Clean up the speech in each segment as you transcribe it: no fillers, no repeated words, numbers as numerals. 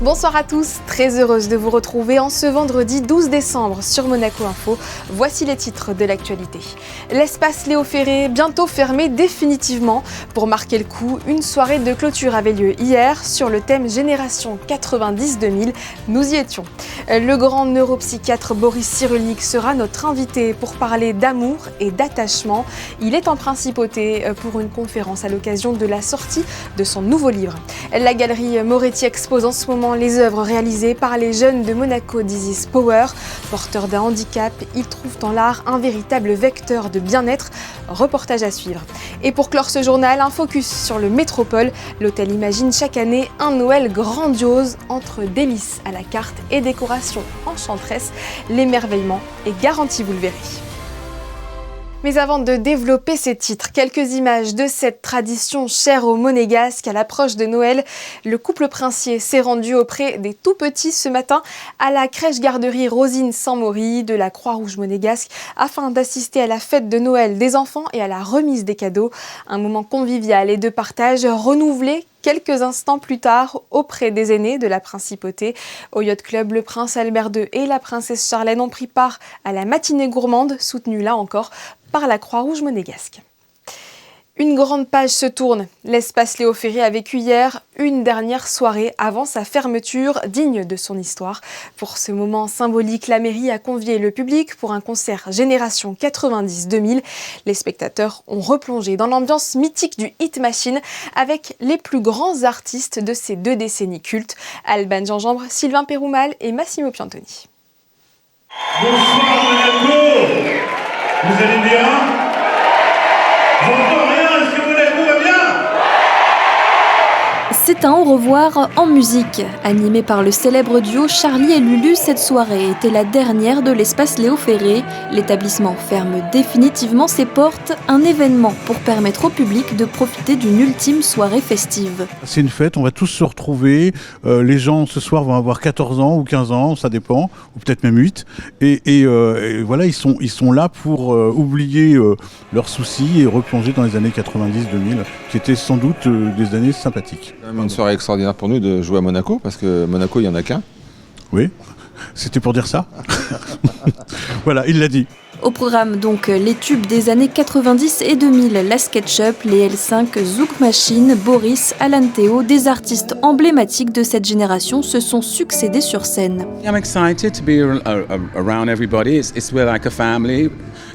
Bonsoir à tous, très heureuse de vous retrouver en ce vendredi 12 décembre sur Monaco Info. Voici les titres de l'actualité. L'espace Léo Ferré bientôt fermé définitivement. Pour marquer le coup, une soirée de clôture avait lieu hier sur le thème Génération 90-2000. Nous y étions. Le grand neuropsychiatre Boris Cyrulnik sera notre invité pour parler d'amour et d'attachement. Il est en principauté pour une conférence à l'occasion de la sortie de son nouveau livre. La galerie Moretti expose en ce moment les œuvres réalisées par les jeunes de Monaco This is Power. Porteurs d'un handicap, ils trouvent en l'art un véritable vecteur de bien-être. Reportage à suivre. Et pour clore ce journal, un focus sur le Métropole. L'hôtel imagine chaque année un Noël grandiose entre délices à la carte et décoration enchanteresse. L'émerveillement est garanti, vous le verrez. Mais avant de développer ces titres, quelques images de cette tradition chère aux Monégasques. À l'approche de Noël, le couple princier s'est rendu auprès des tout-petits ce matin à la crèche-garderie Rosine-Saint-Maury de la Croix-Rouge monégasque afin d'assister à la fête de Noël des enfants et à la remise des cadeaux. Un moment convivial et de partage renouvelé quelques instants plus tard auprès des aînés de la principauté. Au Yacht Club, le prince Albert II et la princesse Charlène ont pris part à la matinée gourmande, soutenue là encore par la Croix-Rouge monégasque. Une grande page se tourne. L'espace Léo Ferré a vécu hier une dernière soirée avant sa fermeture, digne de son histoire. Pour ce moment symbolique, la mairie a convié le public pour un concert Génération 90-2000. Les spectateurs ont replongé dans l'ambiance mythique du Hit Machine avec les plus grands artistes de ces deux décennies cultes, Alban Gingembre, Sylvain Péroumal et Massimo Piantoni. Bonsoir Monaco, vous allez bien? J'entends rien, est-ce que Monaco va bien? C'est un au revoir en musique. Animé par le célèbre duo Charlie et Lulu, cette soirée était la dernière de l'espace Léo Ferré. L'établissement ferme définitivement ses portes, un événement pour permettre au public de profiter d'une ultime soirée festive. C'est une fête, on va tous se retrouver. Les gens ce soir vont avoir 14 ans ou 15 ans, ça dépend, ou peut-être même 8. Et voilà, ils sont là pour oublier leurs soucis et replonger dans les années 90-2000, qui étaient sans doute des années sympathiques. Une soirée extraordinaire pour nous de jouer à Monaco, parce que Monaco, il n'y en a qu'un. Oui, c'était pour dire ça. Voilà, il l'a dit. Au programme donc les tubes des années 90 et 2000, la SketchUp, les L5, Zouk Machine, Boris, Alan Théo, des artistes emblématiques de cette génération se sont succédés sur scène. I'm excited to be around everybody. It's we're like a family.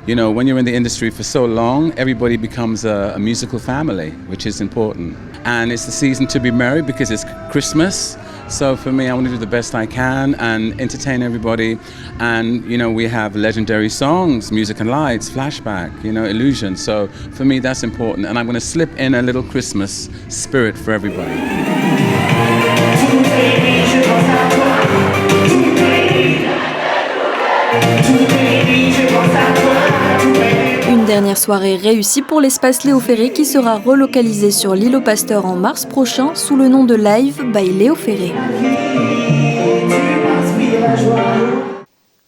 You know, when you're in the industry for so long, everybody becomes a musical family, which is important. And it's the season to be merry because it's Christmas. So for me, I want to do the best I can and entertain everybody. And, you know, we have legendary songs, Music and Lights, Flashback, you know, Illusion. So for me, that's important. And I'm going to slip in a little Christmas spirit for everybody. Une dernière soirée réussie pour l'espace Léo Ferré qui sera relocalisé sur l'île aux Pasteurs en mars prochain sous le nom de Live by Léo Ferré.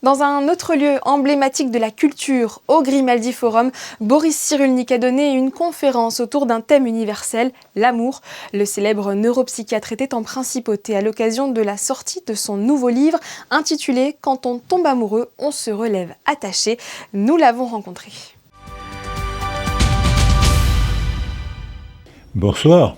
Dans un autre lieu emblématique de la culture, au Grimaldi Forum, Boris Cyrulnik a donné une conférence autour d'un thème universel, l'amour. Le célèbre neuropsychiatre était en principauté à l'occasion de la sortie de son nouveau livre intitulé « Quand on tombe amoureux, on se relève attaché ». Nous l'avons rencontré. Bonsoir.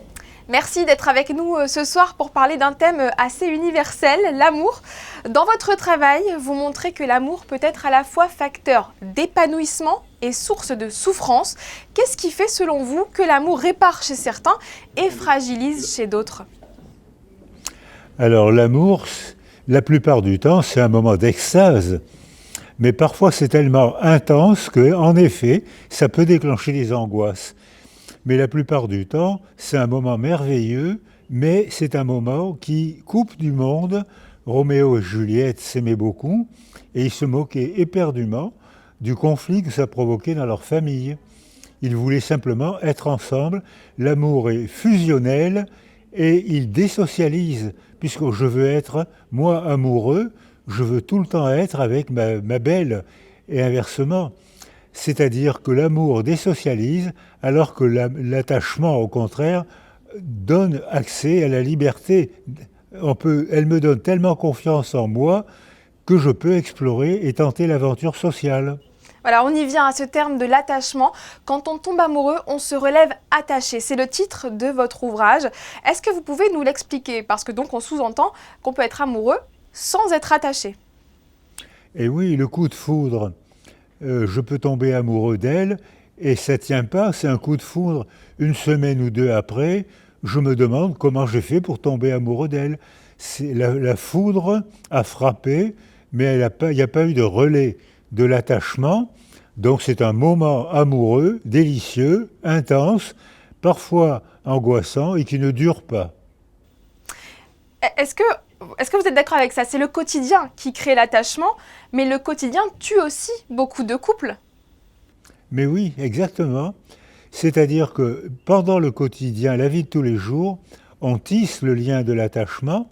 Merci d'être avec nous ce soir pour parler d'un thème assez universel, l'amour. Dans votre travail, vous montrez que l'amour peut être à la fois facteur d'épanouissement et source de souffrance. Qu'est-ce qui fait selon vous que l'amour répare chez certains et fragilise chez d'autres ? Alors l'amour, la plupart du temps, c'est un moment d'extase. Mais parfois c'est tellement intense qu'en effet, ça peut déclencher des angoisses. Mais la plupart du temps, c'est un moment merveilleux, mais c'est un moment qui coupe du monde. Roméo et Juliette s'aimaient beaucoup et ils se moquaient éperdument du conflit que ça provoquait dans leur famille. Ils voulaient simplement être ensemble. L'amour est fusionnel et il désocialise, puisque je veux être, moi, amoureux, je veux tout le temps être avec ma belle, et inversement. C'est-à-dire que l'amour désocialise, alors que l'attachement, au contraire, donne accès à la liberté Elle me donne tellement confiance en moi que je peux explorer et tenter l'aventure sociale. Voilà, on y vient à ce terme de l'attachement. Quand on tombe amoureux, on se relève attaché. C'est le titre de votre ouvrage. Est-ce que vous pouvez nous l'expliquer? Parce que donc on sous-entend qu'on peut être amoureux sans être attaché. Et oui, le coup de foudre, je peux tomber amoureux d'elle et ça ne tient pas, c'est un coup de foudre. Une semaine ou deux après, je me demande comment j'ai fait pour tomber amoureux d'elle. La foudre a frappé, mais il n'y a pas eu de relais de l'attachement. Donc c'est un moment amoureux, délicieux, intense, parfois angoissant et qui ne dure pas. Est-ce que vous êtes d'accord avec ça? C'est le quotidien qui crée l'attachement, mais le quotidien tue aussi beaucoup de couples. Mais oui, exactement. C'est-à-dire que pendant le quotidien, la vie de tous les jours, on tisse le lien de l'attachement,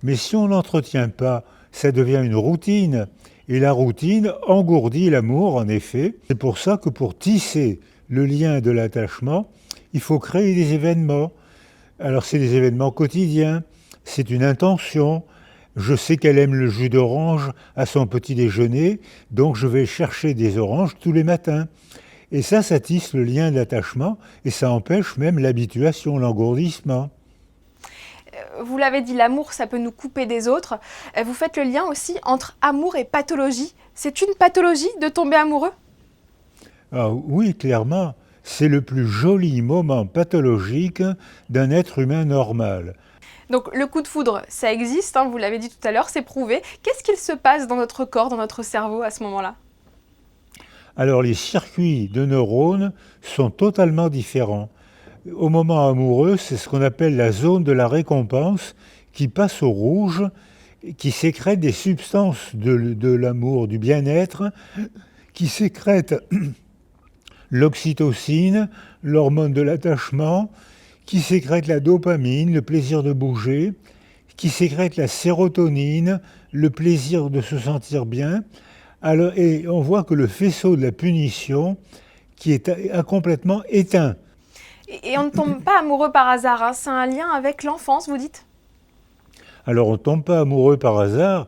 mais si on n'entretient pas, ça devient une routine. Et la routine engourdit l'amour, en effet. C'est pour ça que pour tisser le lien de l'attachement, il faut créer des événements. Alors c'est des événements quotidiens, c'est une intention. Je sais qu'elle aime le jus d'orange à son petit déjeuner, donc je vais chercher des oranges tous les matins. Et ça tisse le lien d'attachement et ça empêche même l'habituation, l'engourdissement. Vous l'avez dit, l'amour, ça peut nous couper des autres. Vous faites le lien aussi entre amour et pathologie. C'est une pathologie de tomber amoureux? Ah, oui, clairement, c'est le plus joli moment pathologique d'un être humain normal. Donc le coup de foudre, ça existe, hein, vous l'avez dit tout à l'heure, c'est prouvé. Qu'est-ce qu'il se passe dans notre corps, dans notre cerveau à ce moment-là? Alors les circuits de neurones sont totalement différents. Au moment amoureux, c'est ce qu'on appelle la zone de la récompense qui passe au rouge, qui sécrète des substances de l'amour, du bien-être, qui sécrète l'oxytocine, l'hormone de l'attachement, qui sécrète la dopamine, le plaisir de bouger, qui sécrète la sérotonine, le plaisir de se sentir bien. Alors, et on voit que le faisceau de la punition qui est complètement éteint. Et on ne tombe pas amoureux par hasard, hein. C'est un lien avec l'enfance, vous dites? Alors on ne tombe pas amoureux par hasard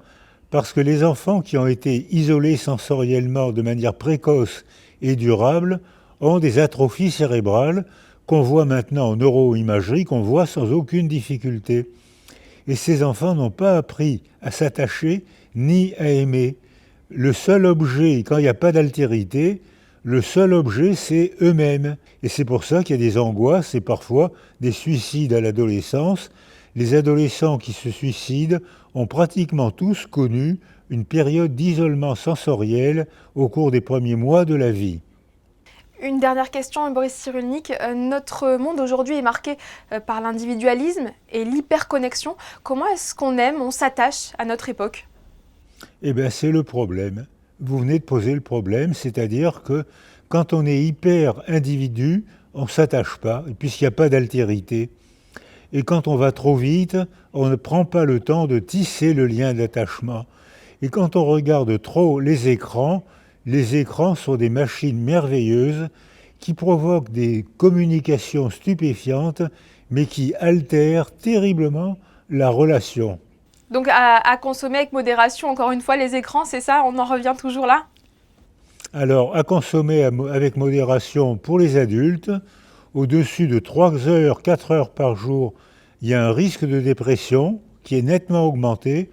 parce que les enfants qui ont été isolés sensoriellement de manière précoce et durable ont des atrophies cérébrales qu'on voit maintenant en neuroimagerie, qu'on voit sans aucune difficulté. Et ces enfants n'ont pas appris à s'attacher ni à aimer. Le seul objet, quand il n'y a pas d'altérité, le seul objet, c'est eux-mêmes. Et c'est pour ça qu'il y a des angoisses et parfois des suicides à l'adolescence. Les adolescents qui se suicident ont pratiquement tous connu une période d'isolement sensoriel au cours des premiers mois de la vie. Une dernière question, Boris Cyrulnik. Notre monde aujourd'hui est marqué par l'individualisme et l'hyperconnexion. Comment est-ce qu'on aime, on s'attache à notre époque? Eh bien, c'est le problème. Vous venez de poser le problème, c'est-à-dire que quand on est hyper individu, on ne s'attache pas, puisqu'il n'y a pas d'altérité. Et quand on va trop vite, on ne prend pas le temps de tisser le lien d'attachement. Et quand on regarde trop les écrans sont des machines merveilleuses qui provoquent des communications stupéfiantes, mais qui altèrent terriblement la relation. Donc à consommer avec modération, encore une fois, les écrans, c'est ça? On en revient toujours là? Alors, à consommer avec modération pour les adultes, au-dessus de 3 heures, 4 heures par jour, il y a un risque de dépression qui est nettement augmenté.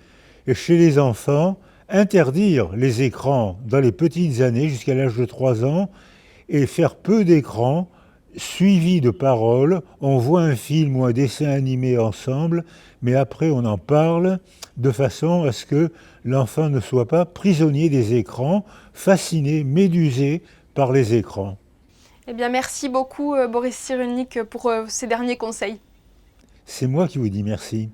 Et chez les enfants, interdire les écrans dans les petites années, jusqu'à l'âge de 3 ans, et faire peu d'écrans, suivi de paroles. On voit un film ou un dessin animé ensemble, mais après on en parle de façon à ce que l'enfant ne soit pas prisonnier des écrans, fasciné, médusé par les écrans. Eh bien, merci beaucoup, Boris Cyrulnik, pour ces derniers conseils. C'est moi qui vous dis merci.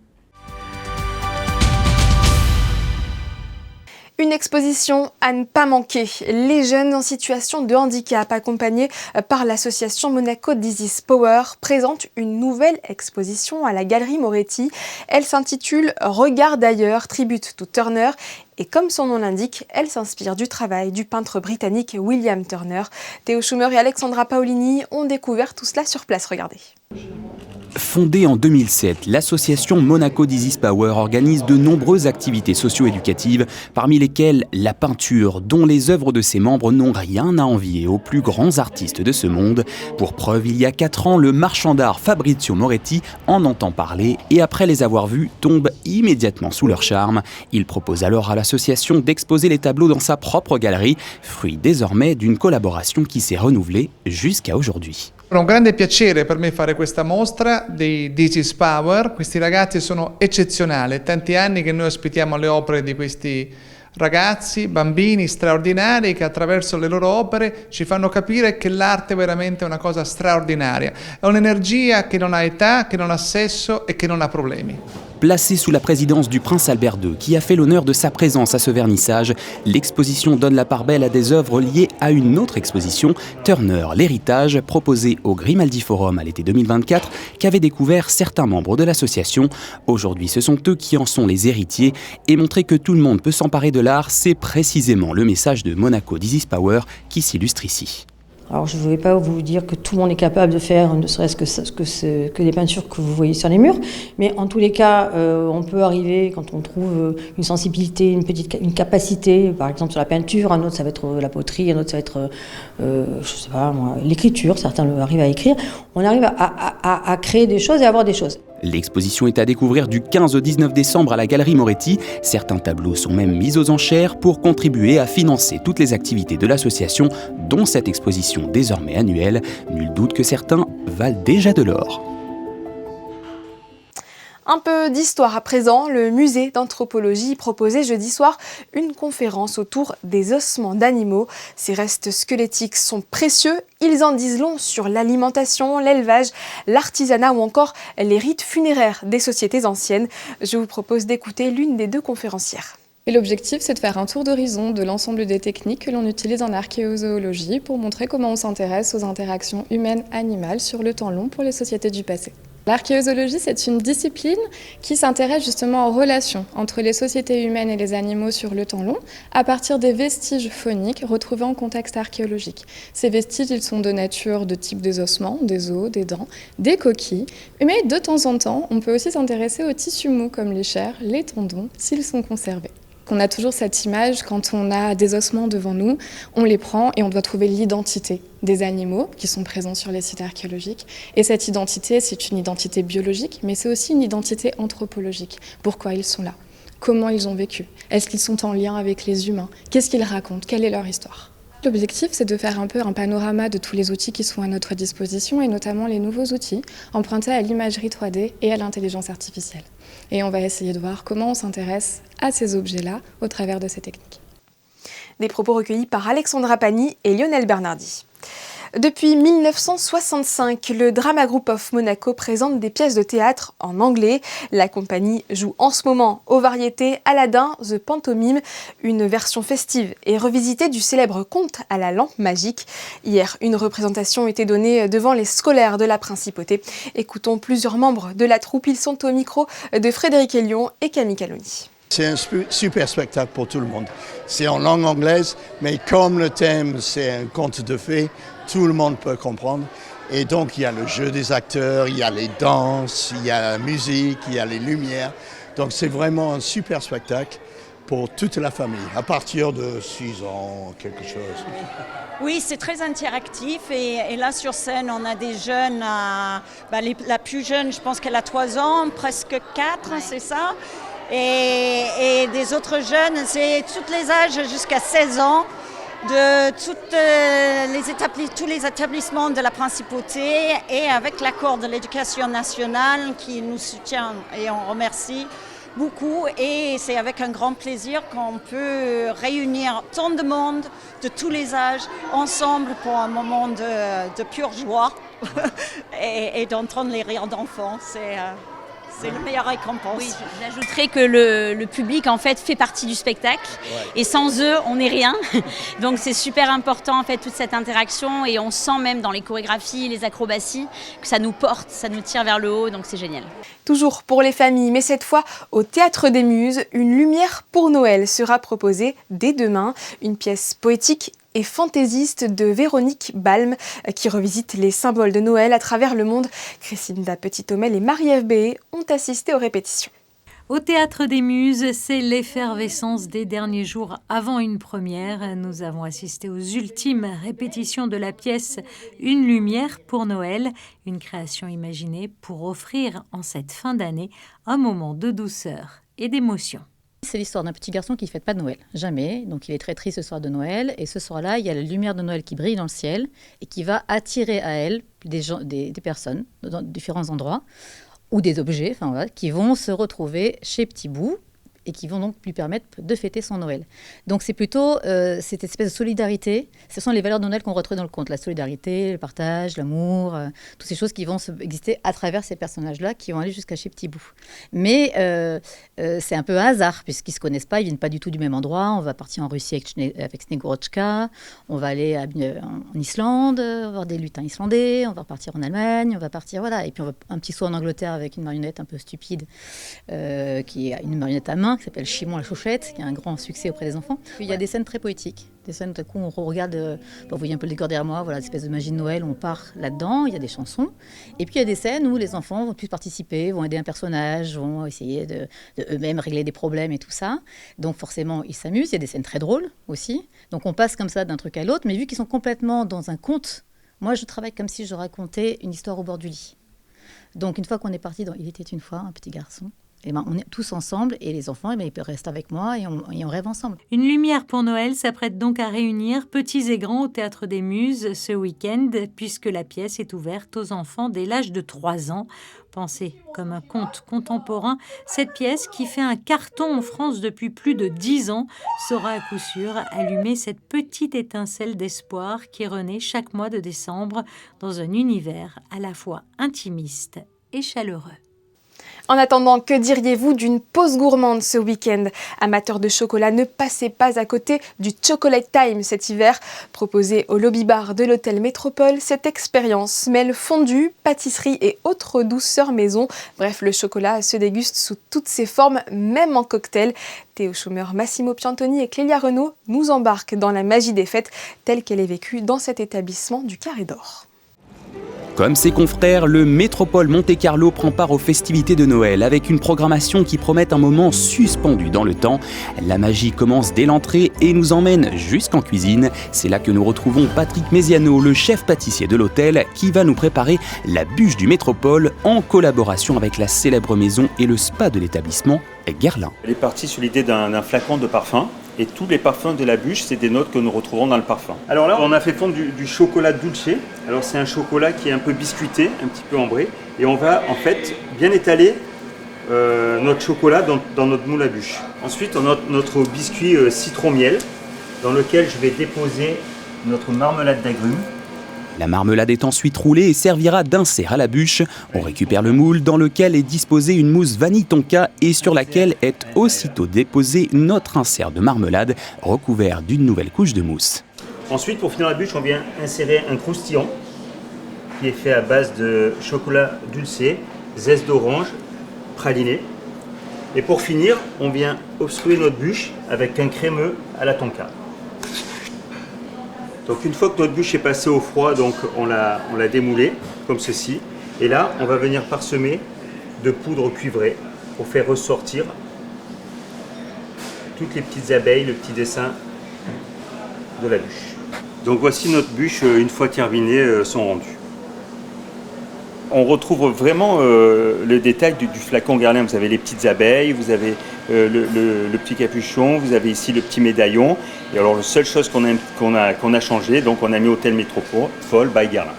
Une exposition à ne pas manquer. Les jeunes en situation de handicap, accompagnés par l'association Monaco Disease Power, présentent une nouvelle exposition à la Galerie Moretti. Elle s'intitule « Regard d'ailleurs, tribute to Turner ». Et comme son nom l'indique, elle s'inspire du travail du peintre britannique William Turner. Théo Schumer et Alexandra Paolini ont découvert tout cela sur place. Regardez. Fondée en 2007, l'association Monaco This Is Power organise de nombreuses activités socio-éducatives, parmi lesquelles la peinture, dont les œuvres de ses membres n'ont rien à envier aux plus grands artistes de ce monde. Pour preuve, il y a 4 ans, le marchand d'art Fabrizio Moretti en entend parler et après les avoir vus, tombe immédiatement sous leur charme. Il propose alors à l'association d'exposer les tableaux dans sa propre galerie, fruit désormais d'une collaboration qui s'est renouvelée jusqu'à aujourd'hui. È un grande piacere per me fare questa mostra di This Is Power. Questi ragazzi sono eccezionali, è tanti anni che noi ospitiamo le opere di questi ragazzi, bambini straordinari che attraverso le loro opere ci fanno capire che l'arte è veramente una cosa straordinaria. È un'energia che non ha età, che non ha sesso e che non ha problemi. Placée sous la présidence du prince Albert II, qui a fait l'honneur de sa présence à ce vernissage, l'exposition donne la part belle à des œuvres liées à une autre exposition, Turner, l'héritage, proposée au Grimaldi Forum à l'été 2024, qu'avaient découvert certains membres de l'association. Aujourd'hui, ce sont eux qui en sont les héritiers, et montrer que tout le monde peut s'emparer de l'art, c'est précisément le message de Monaco This Is Power qui s'illustre ici. Alors je ne vais pas vous dire que tout le monde est capable de faire ne serait-ce que les peintures que vous voyez sur les murs, mais en tous les cas, on peut arriver quand on trouve une sensibilité, une capacité, par exemple sur la peinture, un autre ça va être la poterie, un autre ça va être, je sais pas moi, l'écriture, certains arrivent à écrire, on arrive à créer des choses et à avoir des choses. L'exposition est à découvrir du 15 au 19 décembre à la Galerie Moretti. Certains tableaux sont même mis aux enchères pour contribuer à financer toutes les activités de l'association, dont cette exposition désormais annuelle. Nul doute que certains valent déjà de l'or. Un peu d'histoire à présent, le musée d'anthropologie proposait jeudi soir une conférence autour des ossements d'animaux. Ces restes squelettiques sont précieux, ils en disent long sur l'alimentation, l'élevage, l'artisanat ou encore les rites funéraires des sociétés anciennes. Je vous propose d'écouter l'une des 2 conférencières. Et l'objectif, c'est de faire un tour d'horizon de l'ensemble des techniques que l'on utilise en archéozoologie pour montrer comment on s'intéresse aux interactions humaines-animales sur le temps long pour les sociétés du passé. L'archéozoologie, c'est une discipline qui s'intéresse justement aux relations entre les sociétés humaines et les animaux sur le temps long à partir des vestiges fauniques retrouvés en contexte archéologique. Ces vestiges, ils sont de nature de type des ossements, des os, des dents, des coquilles, mais de temps en temps, on peut aussi s'intéresser aux tissus mous comme les chairs, les tendons, s'ils sont conservés. On a toujours cette image, quand on a des ossements devant nous, on les prend et on doit trouver l'identité des animaux qui sont présents sur les sites archéologiques. Et cette identité, c'est une identité biologique, mais c'est aussi une identité anthropologique. Pourquoi ils sont là? Comment ils ont vécu? Est-ce qu'ils sont en lien avec les humains? Qu'est-ce qu'ils racontent? Quelle est leur histoire? L'objectif, c'est de faire un peu un panorama de tous les outils qui sont à notre disposition et notamment les nouveaux outils empruntés à l'imagerie 3D et à l'intelligence artificielle. Et on va essayer de voir comment on s'intéresse à ces objets-là au travers de ces techniques. Des propos recueillis par Alexandra Pani et Lionel Bernardi. Depuis 1965, le Drama Group of Monaco présente des pièces de théâtre en anglais. La compagnie joue en ce moment aux variétés Aladdin, The Pantomime, une version festive et revisitée du célèbre conte à la lampe magique. Hier, une représentation était donnée devant les scolaires de la Principauté. Écoutons plusieurs membres de la troupe. Ils sont au micro de Frédéric Elion et Camille Caloni. C'est un super spectacle pour tout le monde. C'est en langue anglaise, mais comme le thème c'est un conte de fées, tout le monde peut comprendre. Et donc il y a le jeu des acteurs, il y a les danses, il y a la musique, il y a les lumières. Donc c'est vraiment un super spectacle pour toute la famille, à partir de 6 ans, quelque chose. Oui, c'est très interactif et là sur scène on a des jeunes, la plus jeune je pense qu'elle a 3 ans, presque 4, c'est ça. Et des autres jeunes, c'est tous les âges jusqu'à 16 ans, de tous les établissements de la Principauté et avec l'accord de l'Éducation nationale qui nous soutient et on remercie beaucoup. Et c'est avec un grand plaisir qu'on peut réunir tant de monde de tous les âges ensemble pour un moment de pure joie et d'entendre les rires d'enfants. C'est la meilleure récompense. Oui, j'ajouterais que le public en fait fait partie du spectacle et sans eux on n'est rien. Donc c'est super important en fait toute cette interaction et on sent même dans les chorégraphies, les acrobaties que ça nous porte, ça nous tire vers le haut, donc c'est génial. Toujours pour les familles, mais cette fois au Théâtre des Muses, une lumière pour Noël sera proposée dès demain. Une pièce poétique et fantaisiste de Véronique Balme qui revisite les symboles de Noël à travers le monde. Christina Petit-Homel et Marie-Ève Béé ont assisté aux répétitions. Au Théâtre des Muses, c'est l'effervescence des derniers jours avant une première. Nous avons assisté aux ultimes répétitions de la pièce Une lumière pour Noël, une création imaginée pour offrir en cette fin d'année un moment de douceur et d'émotion. C'est l'histoire d'un petit garçon qui ne fête pas de Noël, jamais. Donc il est très triste ce soir de Noël. Et ce soir-là, il y a la lumière de Noël qui brille dans le ciel et qui va attirer à elle des personnes dans différents endroits ou des objets, enfin voilà, qui vont se retrouver chez Petit Bout et qui vont donc lui permettre de fêter son Noël. Donc c'est plutôt cette espèce de solidarité. Ce sont les valeurs de Noël qu'on retrouve dans le conte. La solidarité, le partage, l'amour, toutes ces choses qui vont exister à travers ces personnages-là qui vont aller jusqu'à chez Petit Bout. Mais c'est un peu un hasard puisqu'ils ne se connaissent pas, ils ne viennent pas du tout du même endroit. On va partir en Russie avec Snegurotchka, on va aller en Islande, on va voir des lutins islandais, on va repartir en Allemagne, on va partir, voilà. Et puis on va un petit saut en Angleterre avec une marionnette un peu stupide qui a une marionnette à main qui s'appelle Chimon la Chauchette, qui a un grand succès auprès des enfants. Puis il y a des scènes très poétiques, des scènes tout à coup on regarde, vous voyez un peu le décor derrière moi, voilà, l'espèce de magie de Noël, on part là-dedans, il y a des chansons. Et puis il y a des scènes où les enfants vont plus participer, vont aider un personnage, vont essayer de eux-mêmes régler des problèmes et tout ça. Donc forcément ils s'amusent, il y a des scènes très drôles aussi. Donc on passe comme ça d'un truc à l'autre, mais vu qu'ils sont complètement dans un conte, moi je travaille comme si je racontais une histoire au bord du lit. Donc une fois qu'on est parti dans Il était une fois un petit garçon, et ben, on est tous ensemble et les enfants ils peuvent rester avec moi et on rêve ensemble. Une lumière pour Noël s'apprête donc à réunir petits et grands au Théâtre des Muses ce week-end puisque la pièce est ouverte aux enfants dès l'âge de 3 ans. Pensée comme un conte contemporain, cette pièce qui fait un carton en France depuis plus de 10 ans saura à coup sûr allumer cette petite étincelle d'espoir qui renaît chaque mois de décembre dans un univers à la fois intimiste et chaleureux. En attendant, que diriez-vous d'une pause gourmande ce week-end ? Amateurs de chocolat, ne passez pas à côté du Chocolate Time cet hiver. Proposé au lobby bar de l'hôtel Métropole, cette expérience mêle fondue, pâtisserie et autres douceurs maison. Bref, le chocolat se déguste sous toutes ses formes, même en cocktail. Théo Schumer, Massimo Piantoni et Clélia Renaud nous embarquent dans la magie des fêtes telle qu'elle est vécue dans cet établissement du Carré d'Or. Comme ses confrères, le Métropole Monte-Carlo prend part aux festivités de Noël avec une programmation qui promet un moment suspendu dans le temps. La magie commence dès l'entrée et nous emmène jusqu'en cuisine. C'est là que nous retrouvons Patrick Mesiano, le chef pâtissier de l'hôtel, qui va nous préparer la bûche du Métropole en collaboration avec la célèbre maison et le spa de l'établissement, Guerlain. Elle est partie sur l'idée d'un flacon de parfum. Et tous les parfums de la bûche, c'est des notes que nous retrouvons dans le parfum. Alors là, on a fait fondre du chocolat dulce. Alors c'est un chocolat qui est un peu biscuité, un petit peu ambré. Et on va en fait bien étaler notre chocolat dans notre moule à bûche. Ensuite, on a notre biscuit citron-miel, dans lequel je vais déposer notre marmelade d'agrumes. La marmelade est ensuite roulée et servira d'insert à la bûche. On récupère le moule dans lequel est disposée une mousse vanille tonka et sur laquelle est aussitôt déposé notre insert de marmelade recouvert d'une nouvelle couche de mousse. Ensuite, pour finir la bûche, on vient insérer un croustillant qui est fait à base de chocolat dulce, zeste d'orange, praliné. Et pour finir, on vient obstruer notre bûche avec un crémeux à la tonka. Donc une fois que notre bûche est passée au froid, donc on l'a démoulée comme ceci. Et là, on va venir parsemer de poudre cuivrée pour faire ressortir toutes les petites abeilles, le petit dessin de la bûche. Donc voici notre bûche, une fois terminée, son rendu. On retrouve vraiment le détail du flacon Guerlain. Vous avez les petites abeilles, vous avez le petit capuchon, vous avez ici le petit médaillon. Et alors la seule chose qu'on a changé, donc on a mis Hôtel Métropole by Guerlain.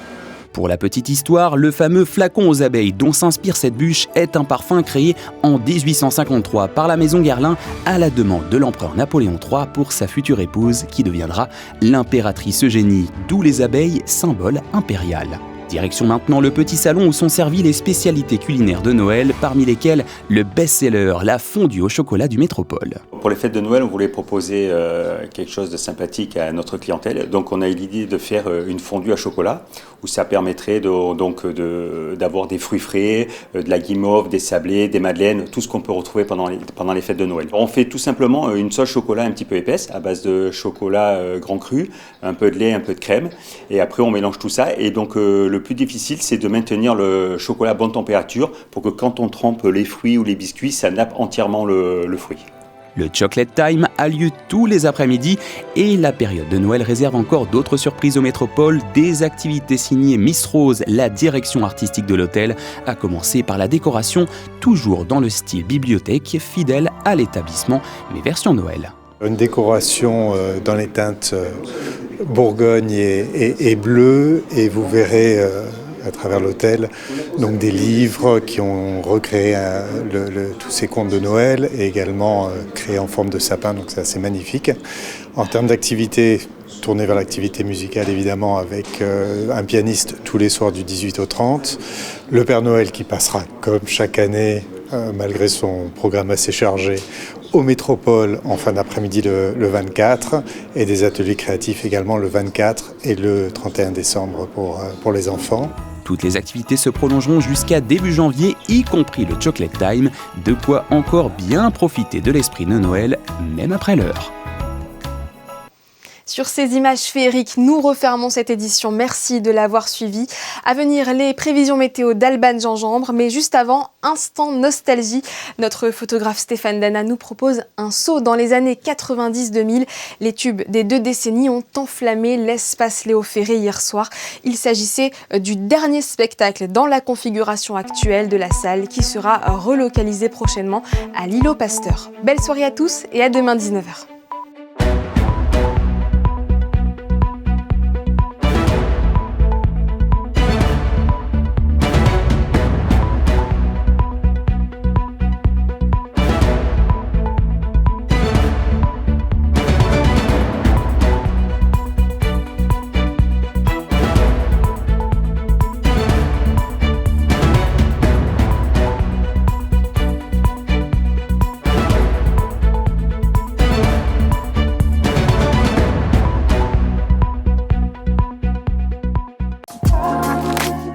Pour la petite histoire, le fameux flacon aux abeilles dont s'inspire cette bûche est un parfum créé en 1853 par la maison Guerlain à la demande de l'empereur Napoléon III pour sa future épouse qui deviendra l'impératrice Eugénie, d'où les abeilles, symbole impérial. Direction maintenant le petit salon où sont servies les spécialités culinaires de Noël, parmi lesquelles le best-seller, la fondue au chocolat du Métropole. Pour les fêtes de Noël, on voulait proposer quelque chose de sympathique à notre clientèle. Donc on a eu l'idée de faire une fondue à chocolat, où ça permettrait d'avoir des fruits frais, de la guimauve, des sablés, des madeleines, tout ce qu'on peut retrouver pendant les fêtes de Noël. On fait tout simplement une sauce chocolat un petit peu épaisse, à base de chocolat grand cru, un peu de lait, un peu de crème, et après on mélange tout ça. Et donc le plus difficile, c'est de maintenir le chocolat à bonne température pour que quand on trempe les fruits ou les biscuits, ça nappe entièrement le fruit. Le Chocolate Time a lieu tous les après-midi et la période de Noël réserve encore d'autres surprises au Métropole, des activités signées Miss Rose, la direction artistique de l'hôtel, à commencer par la décoration, toujours dans le style bibliothèque, fidèle à l'établissement, mais version Noël. Une décoration dans les teintes Bourgogne et bleu, et vous verrez à travers l'hôtel donc des livres qui ont recréé tous ces contes de Noël et également créés en forme de sapin, donc c'est assez magnifique. En termes d'activité, tourné vers l'activité musicale évidemment, avec un pianiste tous les soirs du 18 au 30, le Père Noël qui passera comme chaque année, malgré son programme assez chargé, au Métropole en fin d'après-midi le 24, et des ateliers créatifs également le 24 et le 31 décembre pour les enfants. Toutes les activités se prolongeront jusqu'à début janvier, y compris le Chocolate Time, de quoi encore bien profiter de l'esprit de Noël, même après l'heure. Sur ces images féeriques, nous refermons cette édition. Merci de l'avoir suivi. À venir, les prévisions météo d'Alban Gingembre. Mais juste avant, instant nostalgie. Notre photographe Stéphane Dana nous propose un saut dans les années 90-2000. Les tubes des 2 décennies ont enflammé l'espace Léo Ferré hier soir. Il s'agissait du dernier spectacle dans la configuration actuelle de la salle qui sera relocalisée prochainement à l'îlot Pasteur. Belle soirée à tous et à demain 19h.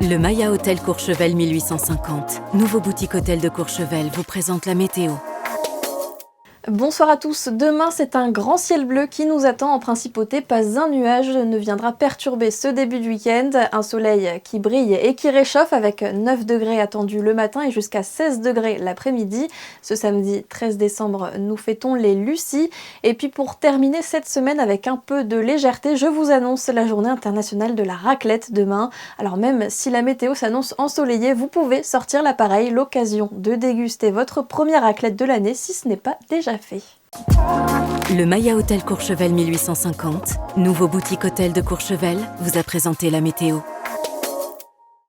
Le Maya Hôtel Courchevel 1850, nouveau boutique hôtel de Courchevel, vous présente la météo. Bonsoir à tous. Demain, c'est un grand ciel bleu qui nous attend en principauté. Pas un nuage ne viendra perturber ce début de week-end. Un soleil qui brille et qui réchauffe avec 9 degrés attendus le matin et jusqu'à 16 degrés l'après-midi. Ce samedi 13 décembre, nous fêtons les Lucies. Et puis pour terminer cette semaine avec un peu de légèreté, je vous annonce la journée internationale de la raclette demain. Alors même si la météo s'annonce ensoleillée, vous pouvez sortir l'appareil, l'occasion de déguster votre première raclette de l'année si ce n'est pas déjà fait. Le Maya Hôtel Courchevel 1850, nouveau boutique hôtel de Courchevel, vous a présenté la météo.